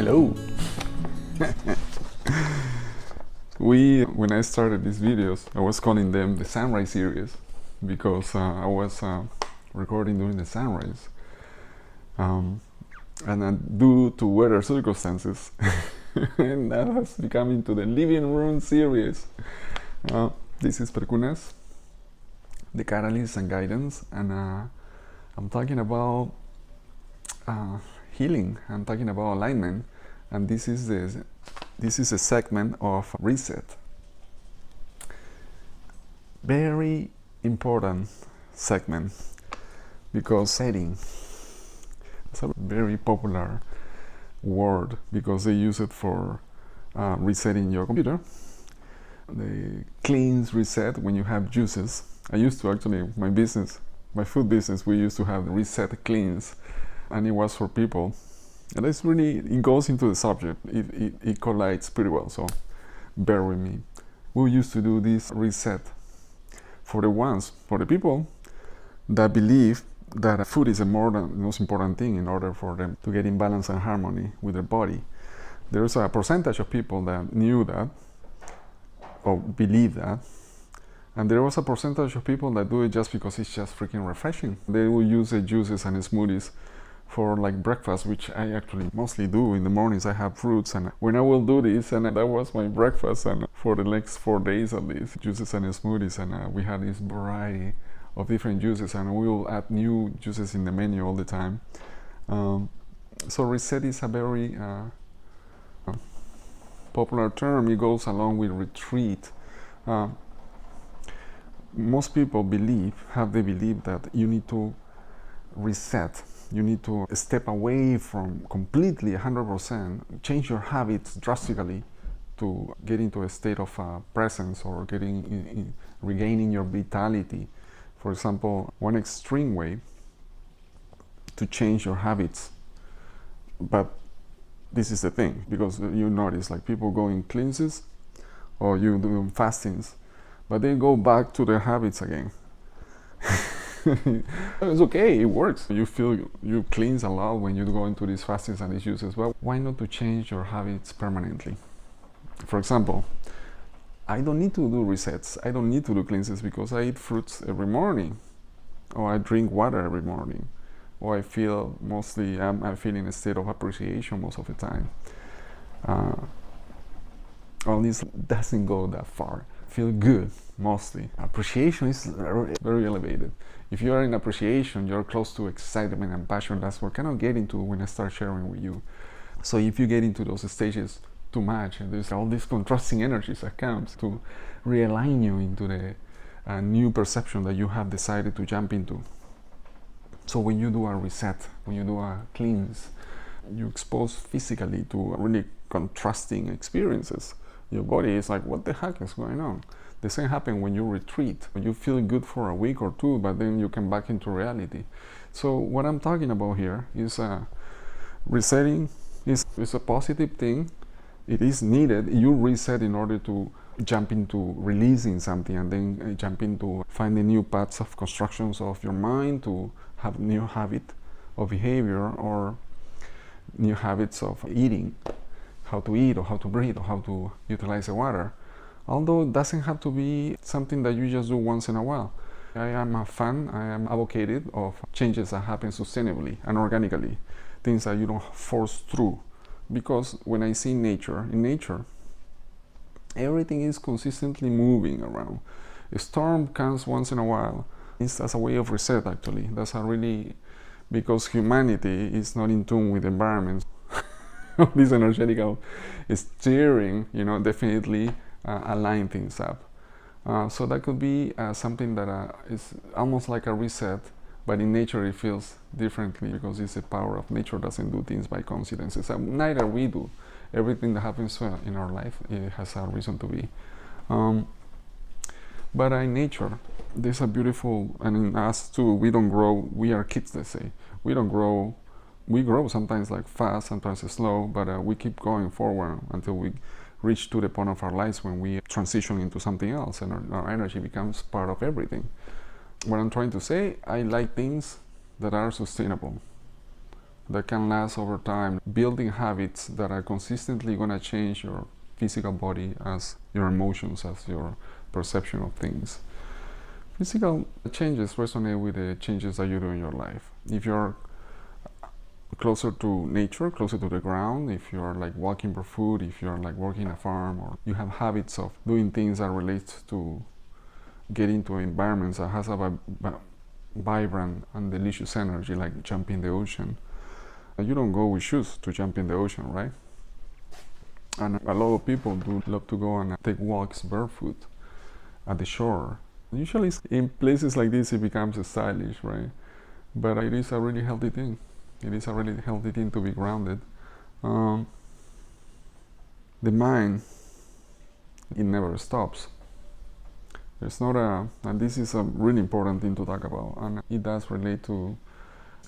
Hello. When I started these videos, I was calling them the sunrise series because I was recording during the sunrise, and due to weather circumstances, and that has become into the living room series. This is Perkunas, the catalyst and guidance, and I'm talking about healing. I'm talking about alignment, and this is a segment of reset. Very important segment because setting. It's a very popular word because they use it for resetting your computer. The cleanse reset when you have juices. I used to actually, my food business, we used to have the reset cleanse, and it was for people. And it's really, it goes into the subject. It collides pretty well, so bear with me. We used to do this reset for the people that believe that food is the most important thing in order for them to get in balance and harmony with their body. There's a percentage of people that knew that or believe that, and there was a percentage of people that do it just because it's just freaking refreshing. They will use the juices and smoothies for like breakfast, which I actually mostly do in the mornings. I have fruits, and when I will do this, and that was my breakfast, and for the next 4 days at least, juices and smoothies, and we had this variety of different juices, and we will add new juices in the menu all the time. So reset is a very popular term. It goes along with retreat. Most people have the belief that you need to reset. You need to step away from completely 100%, change your habits drastically to get into a state of presence or regaining your vitality. For example, one extreme way to change your habits, but this is the thing, because you notice like people go in cleanses or you do fastings, but they go back to their habits again. It's okay, it works. You feel you cleanse a lot when you go into these fastings and these juices. Well, why not to change your habits permanently? For example, I don't need to do resets. I don't need to do cleanses because I eat fruits every morning, or I drink water every morning, or I feel mostly I feel in a state of appreciation most of the time. All this doesn't go that far. Feel good mostly. Appreciation is very elevated. If you are in appreciation, you're close to excitement and passion. That's what kind of get into when I start sharing with you. So if you get into those stages too much, and there's all these contrasting energies that comes to realign you into the new perception that you have decided to jump into. So when you do a reset, when you do a cleanse, you expose physically to really contrasting experiences. Your body is like, what the heck is going on? The same happens when you retreat. When you feel good for a week or two, but then you come back into reality. So what I'm talking about here is resetting is a positive thing. It is needed. You reset in order to jump into releasing something, and then jump into finding new paths of constructions of your mind to have new habit of behavior or new habits of eating, how to eat or how to breathe or how to utilize the water. Although it doesn't have to be something that you just do once in a while. I am a fan, I am advocate of changes that happen sustainably and organically, things that you don't force through. Because when I see in nature, everything is consistently moving around. A storm comes once in a while. It's as a way of reset, actually. That's a really, because humanity is not in tune with the environment. This energetical steering, definitely align things up. So that could be something that is almost like a reset, but in nature it feels differently because it's the power of nature. Doesn't do things by coincidences. Neither we do. Everything that happens in our life, it has a reason to be. But in nature, there's a beautiful, and in us too, we don't grow, we are kids, let's say. We grow sometimes like fast, sometimes slow, but we keep going forward until we reach to the point of our lives when we transition into something else and our energy becomes part of everything. What I'm trying to say, I like things that are sustainable. that can last over time, building habits that are consistently going to change your physical body as your emotions, as your perception of things. Physical changes resonate with the changes that you do in your life. If you're closer to nature, closer to the ground, if you're like walking barefoot, if you're like working a farm, or you have habits of doing things that relate to getting to environments that has a vibrant and delicious energy, like jumping in the ocean. You don't go with shoes to jump in the ocean, right? And a lot of people do love to go and take walks barefoot at the shore. Usually in places like this it becomes stylish, right? But it is a really healthy thing. It is a really healthy thing to be grounded. The mind, it never stops. There's not and this is a really important thing to talk about, and it does relate to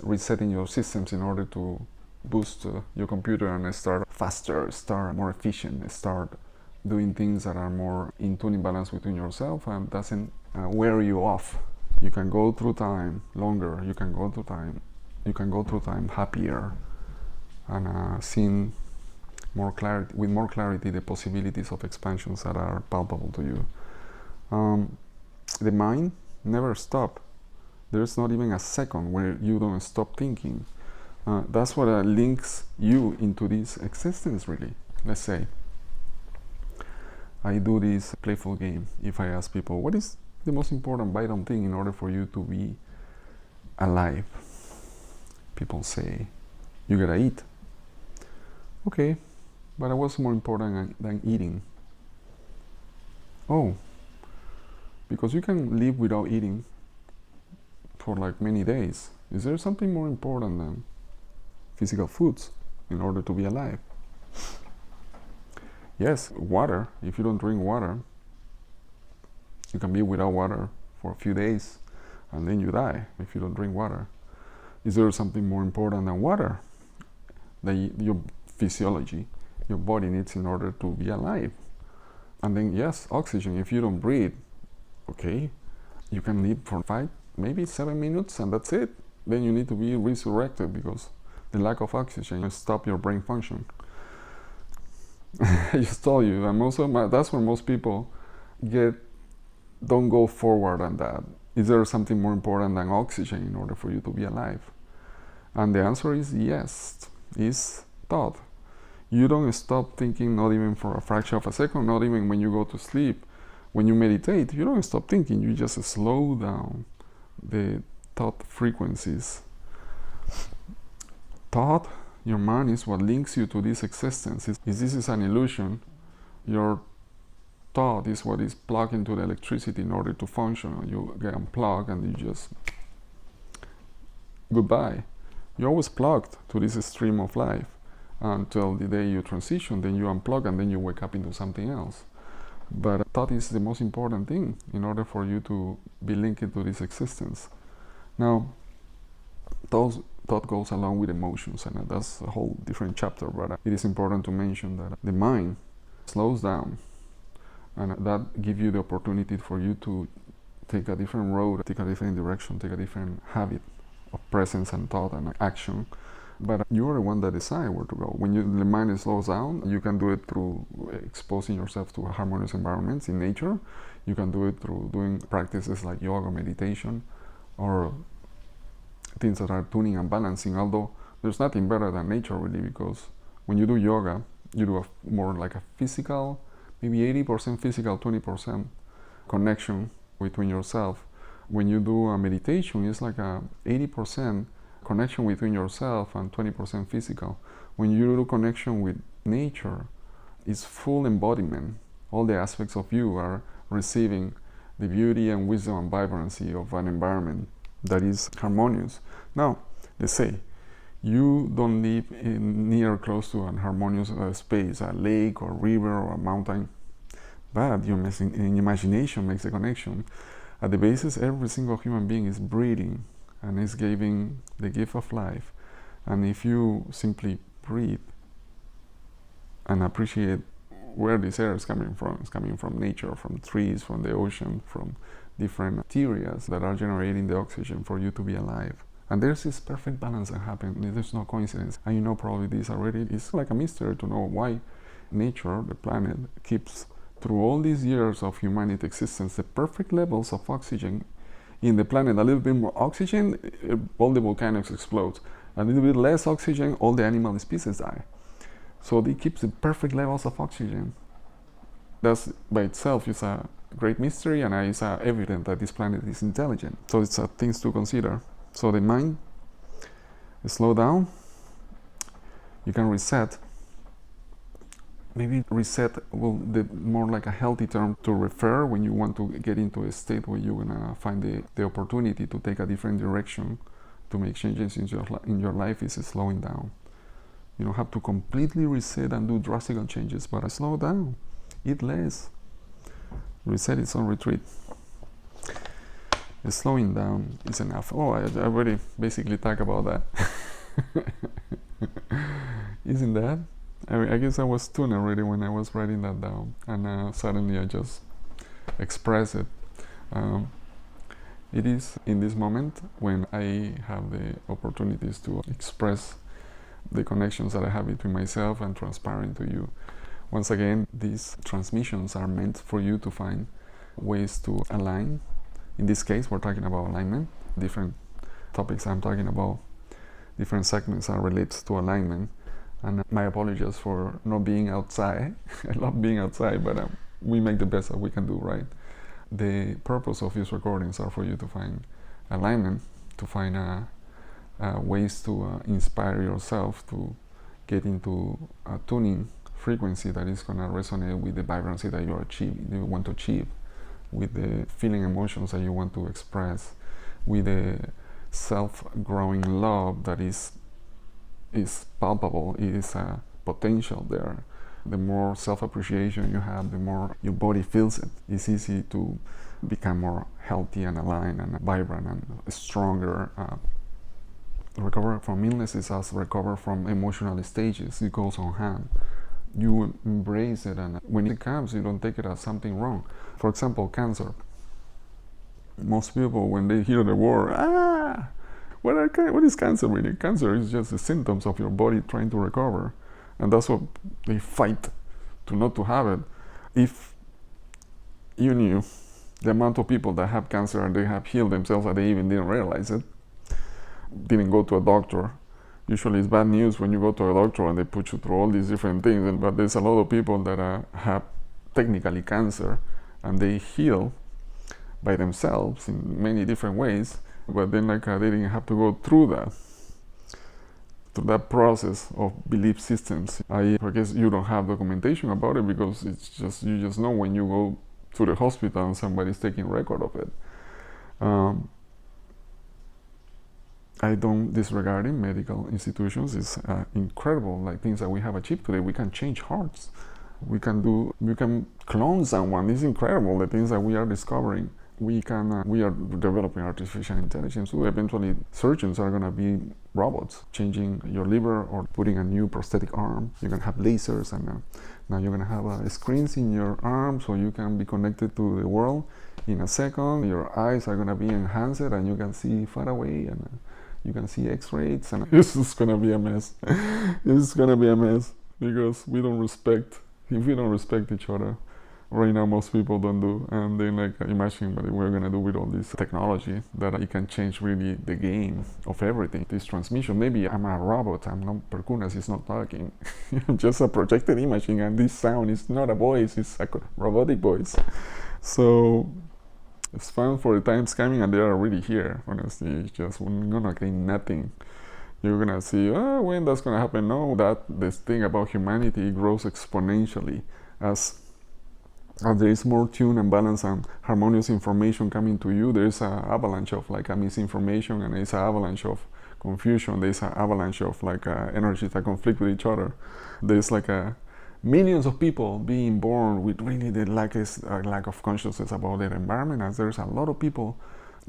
resetting your systems in order to boost your computer and start faster, start more efficient, start doing things that are more in tuning balance between yourself and doesn't wear you off. You can go through time longer, you can go through time happier, and seeing more clarity, with more clarity, the possibilities of expansions that are palpable to you. The mind never stops. There's not even a second where you don't stop thinking. That's what links you into this existence, really. Let's say I do this playful game. If I ask people, what is the most important vital thing in order for you to be alive? People say, you gotta eat. Okay, but what's more important than eating? Oh, because you can live without eating for like many days. Is there something more important than physical foods in order to be alive? Yes, water. If you don't drink water, you can be without water for a few days and then you die if you don't drink water. Is there something more important than water that your physiology, your body needs in order to be alive? And then yes, oxygen. If you don't breathe, okay, you can live for 5, maybe 7 minutes and that's it. Then you need to be resurrected because the lack of oxygen stops your brain function. I just told you, and that's where most people don't go forward on that. Is there something more important than oxygen in order for you to be alive? And the answer is yes, is thought. You don't stop thinking, not even for a fraction of a second, not even when you go to sleep. When you meditate, you don't stop thinking, you just slow down the thought frequencies. Thought, your mind, is what links you to this existence. If this is an illusion, your thought is what is plugged into the electricity in order to function. You get unplugged and you just goodbye. You're always plugged to this stream of life until the day you transition, then you unplug and then you wake up into something else. But thought is the most important thing in order for you to be linked to this existence. Now, thought goes along with emotions, and that's a whole different chapter, but it is important to mention that the mind slows down, and that gives you the opportunity for you to take a different road, take a different direction, take a different habit of presence and thought and action. But you are the one that decides where to go. When the mind slows down, you can do it through exposing yourself to harmonious environments in nature. You can do it through doing practices like yoga, meditation, or things that are tuning and balancing. Although there's nothing better than nature, really, because when you do yoga, you do more like a physical, maybe 80% physical, 20% connection between yourself. When you do a meditation, it's like a 80% connection between yourself and 20% physical. When you do connection with nature, it's full embodiment. All the aspects of you are receiving the beauty and wisdom and vibrancy of an environment that is harmonious. Now, let's say you don't live near close to an harmonious space, a lake or river or a mountain, but your imagination makes the connection. At the basis, every single human being is breathing and is giving the gift of life. And if you simply breathe and appreciate where this air is coming from, it's coming from nature, from trees, from the ocean, from different materials that are generating the oxygen for you to be alive And there's this perfect balance that happens. There's no coincidence. And you know probably this already. It's like a mystery to know why nature, the planet, keeps through all these years of humanity existence the perfect levels of oxygen in the planet. A little bit more oxygen, all the volcanoes explode. A little bit less oxygen, all the animal species die. So it keeps the perfect levels of oxygen. That by itself is a great mystery, and it's evident that this planet is intelligent. So it's things to consider. So the mind, slow down. You can reset. Maybe reset will be more like a healthy term to refer when you want to get into a state where you're gonna find the opportunity to take a different direction, to make changes in your life. Is slowing down. You don't have to completely reset and do drastic changes, but slow down, eat less. Reset is on retreat. The slowing down is enough. Oh, I already basically talked about that. Isn't that? I guess I was tuned already when I was writing that down, and suddenly I just express it. It is in this moment when I have the opportunities to express the connections that I have between myself and transparent to you. Once again, these transmissions are meant for you to find ways to align. In this case, we're talking about alignment. Different topics I'm talking about, different segments are related to alignment. And my apologies for not being outside. I love being outside, but we make the best that we can do, right? The purpose of these recordings are for you to find alignment, to find ways to inspire yourself to get into a tuning frequency that is going to resonate with the vibrancy that you want to achieve, with the feeling emotions that you want to express, with the self-growing love that is palpable, is a potential there. The more self-appreciation you have, the more your body feels it. It's easy to become more healthy and aligned and vibrant and stronger. Recover from illness is as recover from emotional stages. It goes on hand. You embrace it, and when it comes, you don't take it as something wrong. For example, cancer. Most people, when they hear the word, what is cancer really? Cancer is just the symptoms of your body trying to recover. And that's what they fight to not to have it. If you knew the amount of people that have cancer and they have healed themselves and they even didn't realize it, didn't go to a doctor. Usually it's bad news when you go to a doctor and they put you through all these different things. But there's a lot of people that have technically cancer and they heal by themselves in many different ways. But then they didn't have to go through that process of belief systems. I guess you don't have documentation about it because it's just you just know when you go to the hospital and somebody's taking record of it. I don't disregarding medical institutions. It's incredible, like things that we have achieved today. We can change hearts. We can clone someone. It's incredible the things that we are discovering. We are developing artificial intelligence. So eventually surgeons are going to be robots, changing your liver or putting a new prosthetic arm. You're going to have lasers, and now you're going to have screens in your arm so you can be connected to the world in a second. Your eyes are going to be enhanced and you can see far away, and you can see x-rays, and this is going to be a mess. It's going to be a mess because if we don't respect each other. Right now, most people don't do, and then imagine what we're gonna do with all this technology that it can change really the game of everything. This transmission, maybe I'm a robot, I'm not Perkunas, it's not talking. Just a projected imaging, and this sound is not a voice, it's a robotic voice. So it's fun for the times coming, and they are already here. Honestly, it's just we're gonna gain nothing. You're gonna see, when that's gonna happen? No, this thing about humanity grows exponentially as there is more tune and balance and harmonious information coming to you. There is an avalanche of misinformation, and there is an avalanche of confusion. There is an avalanche of energies that conflict with each other. There's millions of people being born with really the lack of consciousness about their environment, as there's a lot of people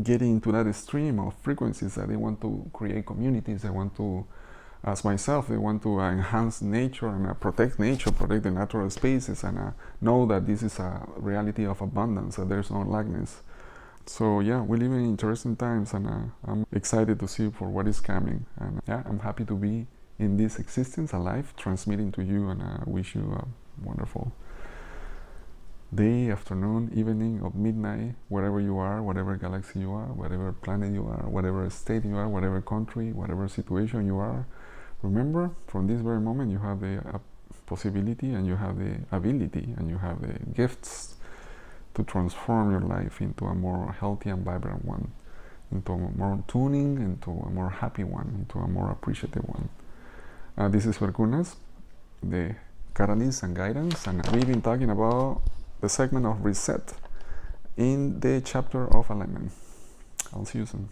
getting into that stream of frequencies that they want to create communities. They want to, as myself, they want to enhance nature and protect nature, protect the natural spaces, and know that this is a reality of abundance, that there's no lackness. So yeah, we live in interesting times, and I'm excited to see for what is coming. And yeah, I'm happy to be in this existence alive, transmitting to you, and I wish you a wonderful day, afternoon, evening, or midnight, wherever you are, whatever galaxy you are, whatever planet you are, whatever state you are, whatever country, whatever situation you are. Remember, from this very moment, you have the possibility, and you have the ability, and you have the gifts to transform your life into a more healthy and vibrant one, into a more tuning, into a more happy one, into a more appreciative one. This is Perkunas, the catalyst and guidance, and we've been talking about the segment of reset in the chapter of alignment. I'll see you soon.